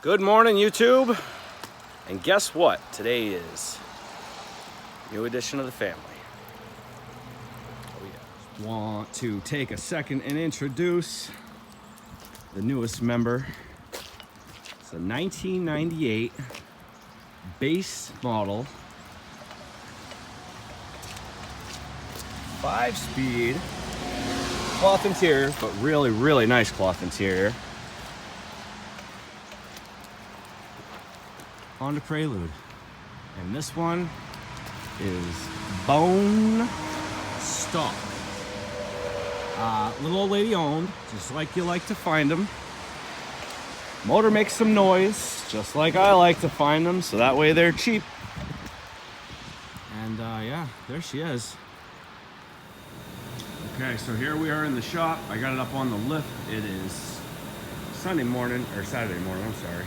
Good morning, YouTube. And guess what? Today is new edition of the family. Oh yeah. Want to take a second and introduce the newest member. It's a 1998 base model 5-speed cloth interior, but really nice cloth interior. Honda Prelude. And this one is bone stock. Little old lady owned, just like you like to find them. Motor makes some noise, just like I like to find them, so that way they're cheap. And yeah, there she is. Okay, so here we are in the shop. I got it up on the lift. It is Sunday morning, or Saturday morning, I'm sorry.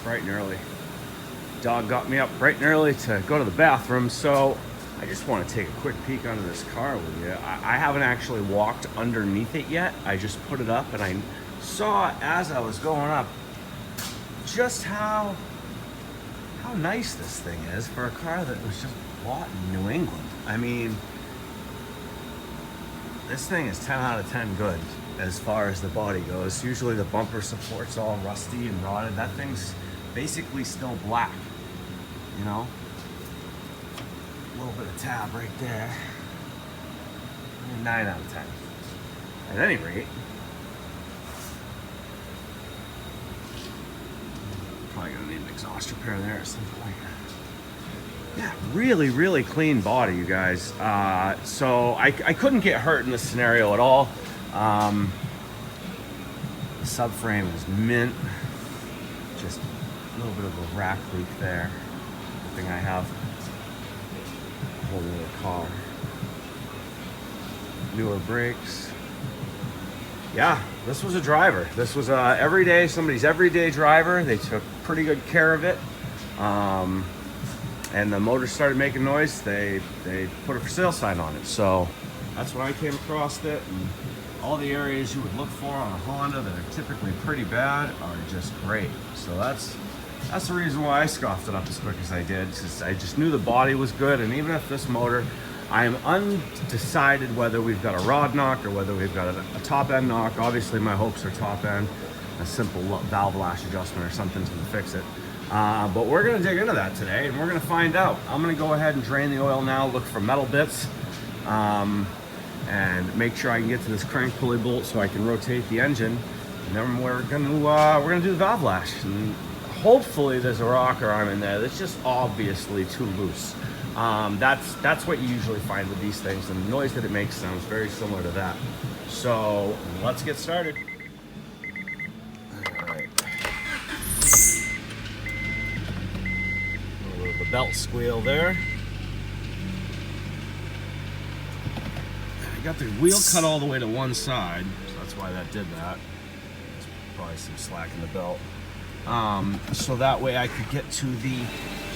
Bright and early. Dog got me up bright and early to go to the bathroom, so I just want to take a quick peek under this car with you. I haven't actually walked underneath it yet. I just put it up and I saw as I was going up just how nice this thing is for a car that was just bought in New England. I mean, this thing is 10 out of 10 good as far as the body goes. Usually the bumper support's all rusty and rotted. That thing's basically still black, you know? A little bit of tab right there. 9 out of 10. At any rate, probably gonna need an exhaust repair there at some point. Yeah, really clean body, you guys. So I couldn't get hurt in this scenario at all. The subframe is mint. Just a little bit of a rack leak there. Good thing I have a whole other car. Newer brakes. Yeah, this was a driver. This was somebody's everyday driver. They took pretty good care of it. And the motor started making noise. They put a for sale sign on it. So that's when I came across it. And all the areas you would look for on a Honda that are typically pretty bad are just great. So that's the reason why I scoffed it up as quick as I did, because I just knew the body was good. And even if this motor, I am undecided whether we've got a rod knock or whether we've got a top end knock. Obviously my hopes are top end, a simple valve lash adjustment or something to fix it. But we're gonna dig into that today and we're gonna find out. I'm gonna go ahead and drain the oil now, look for metal bits, and make sure I can get to this crank pulley bolt so I can rotate the engine. And then we're gonna do the valve lash. And hopefully there's a rocker arm in there that's just obviously too loose. That's what you usually find with these things, and the noise that it makes sounds very similar to that. So let's get started. All right. A little bit of a belt squeal there. I got the wheel cut all the way to one side, so that's why that did that. There's probably some slack in the belt. So that way I could get to the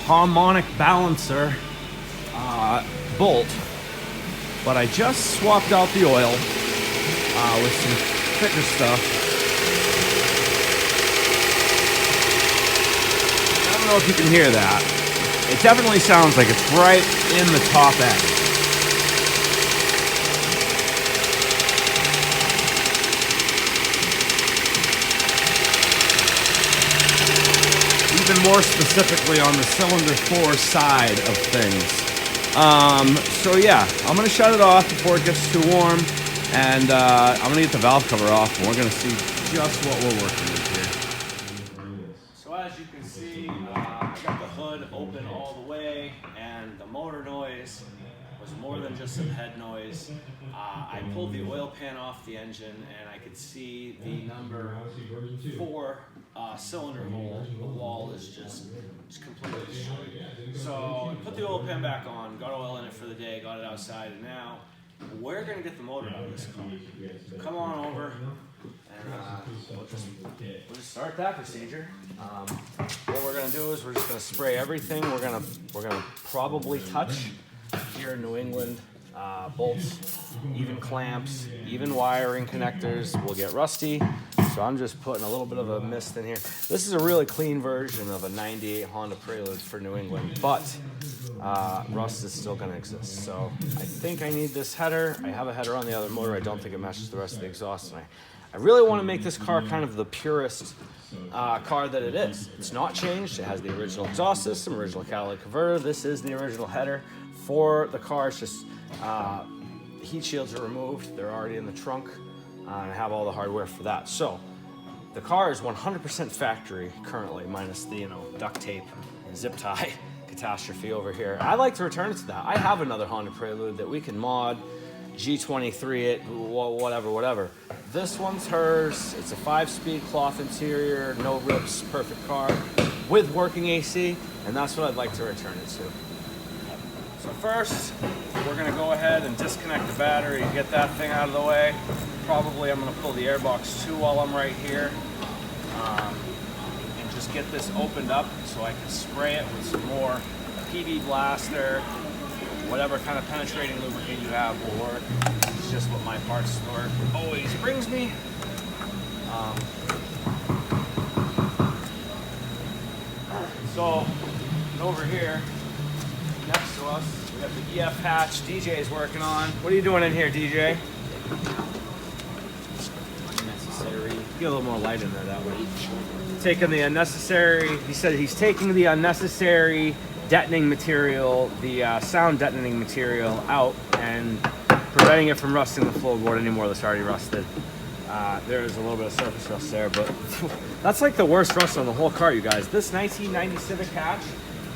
harmonic balancer bolt, but I just swapped out the oil with some thicker stuff. I don't know if you can hear that. It definitely sounds like it's right in the top end. Even more specifically on the cylinder 4 side of things. So yeah, I'm gonna shut it off before it gets too warm, and I'm gonna get the valve cover off, and we're gonna see just what we're working with here. So as you can see, I got the hood open all the way, and the motor noise was more than just some head noise. I pulled the oil pan off the engine, and I could see the number 4 cylinder hole. The wall is just completely destroyed. So I put the oil pan back on, got oil in it for the day, got it outside, and now we're gonna get the motor out of this car. So come on over, and we'll just start that procedure. What we're gonna do is we're just gonna spray everything. We're gonna probably touch here in New England. Bolts, even clamps, even wiring connectors will get rusty. So I'm just putting a little bit of a mist in here. This is a really clean version of a 98 Honda Prelude for New England, but rust is still gonna exist. So I think I need this header. I have a header on the other motor. I don't think it matches the rest of the exhaust. And I really wanna make this car kind of the purest car that it is. It's not changed. It has the original exhaust system, original catalytic converter. This is the original header for the car. It's just heat shields are removed. They're already in the trunk. And I have all the hardware for that. So the car is 100% factory currently, minus the duct tape and zip tie catastrophe over here. I'd like to return it to that. I have another Honda Prelude that we can mod, G23 it, whatever. This one's hers. It's a 5-speed cloth interior, no rips, perfect car with working AC, and that's what I'd like to return it to. So first, we're gonna go ahead and disconnect the battery and get that thing out of the way. Probably I'm gonna pull the airbox too while I'm right here, and just get this opened up so I can spray it with some more PB Blaster. Whatever kind of penetrating lubricant you have will work. It's just what my parts store always brings me. So over here, next to us, we have the EF hatch DJ's working on. What are you doing in here, DJ? Unnecessary. Get a little more light in there that way. Taking the unnecessary, he said he's taking the unnecessary detonating material, the sound detonating material out and preventing it from rusting the floorboard anymore that's already rusted. There's a little bit of surface rust there, but that's like the worst rust on the whole car, you guys. This 1990 Civic hatch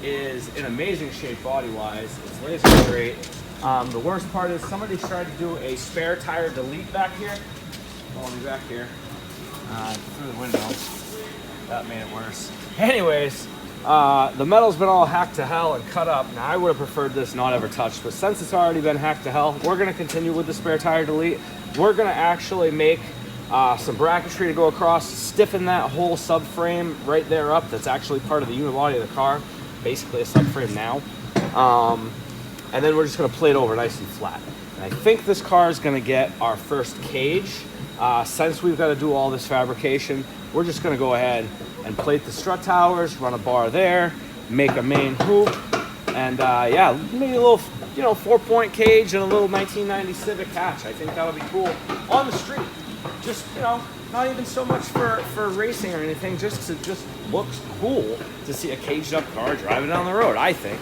is in amazing shape body-wise. It's laser great. The worst part is somebody tried to do a spare tire delete back here. Follow me back here. Through the window. That made it worse. Anyways, the metal's been all hacked to hell and cut up. Now, I would have preferred this not ever touched, but since it's already been hacked to hell, we're going to continue with the spare tire delete. We're going to actually make some bracketry to go across, stiffen that whole subframe right there up. That's actually part of the unibody of the car, basically a subframe now. And then we're just going to plate over nice and flat. And I think this car is going to get our first cage. Since we've got to do all this fabrication, we're just going to go ahead and plate the strut towers, run a bar there, make a main hoop, and yeah, maybe a little 4-point cage and a little 1990 Civic hatch. I think that'll be cool on the street. Just, not even so much for racing or anything, just looks cool to see a caged up car driving down the road, I think.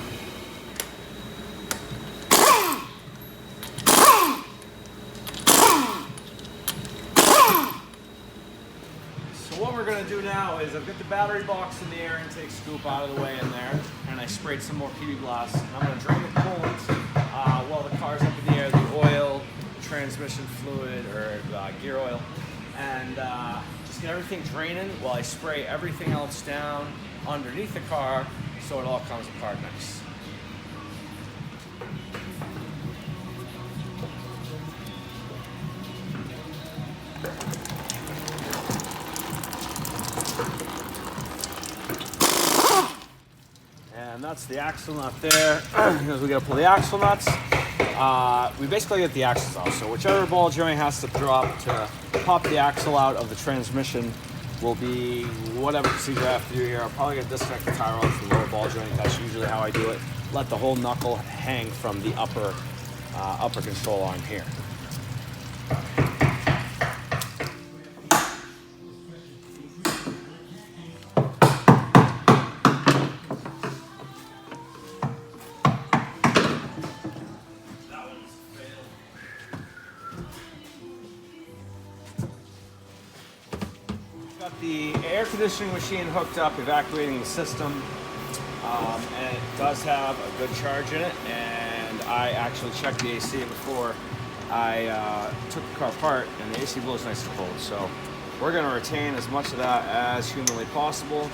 What we're going to do now is I've got the battery box in the air intake scoop out of the way in there, and I sprayed some more PB Blast. And I'm going to drain the coolant while the car's up in the air, the oil, transmission fluid, or gear oil, and just get everything draining while I spray everything else down underneath the car so it all comes apart nice. And that's the axle nut there, because we gotta pull the axle nuts. We basically get the axles out, so whichever ball joint has to drop to pop the axle out of the transmission will be whatever procedure I have to do here. I'll probably gonna disconnect the tire off the lower ball joint. That's usually how I do it. Let the whole knuckle hang from the upper control arm here. Got the air conditioning machine hooked up, evacuating the system, and it does have a good charge in it, and I actually checked the AC before I took the car apart, and the AC blows nice and cold, so we're going to retain as much of that as humanly possible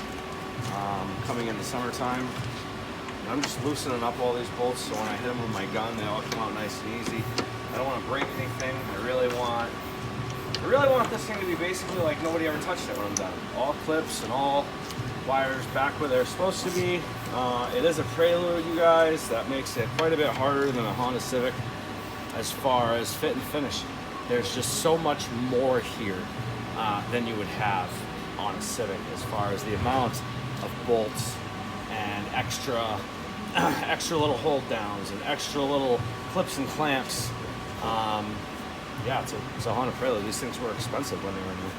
coming in the summertime. And I'm just loosening up all these bolts so when I hit them with my gun, they all come out nice and easy. I don't want to break anything. I really want this thing to be basically like nobody ever touched it when I'm done. All clips and all wires back where they're supposed to be. It is a Prelude, you guys. That makes it quite a bit harder than a Honda Civic as far as fit and finish. There's just so much more here. than you would have on a Civic, as far as the amount of bolts and extra little hold downs and extra little clips and clamps. Yeah, it's a Honda Prelude. These things were expensive when they were new.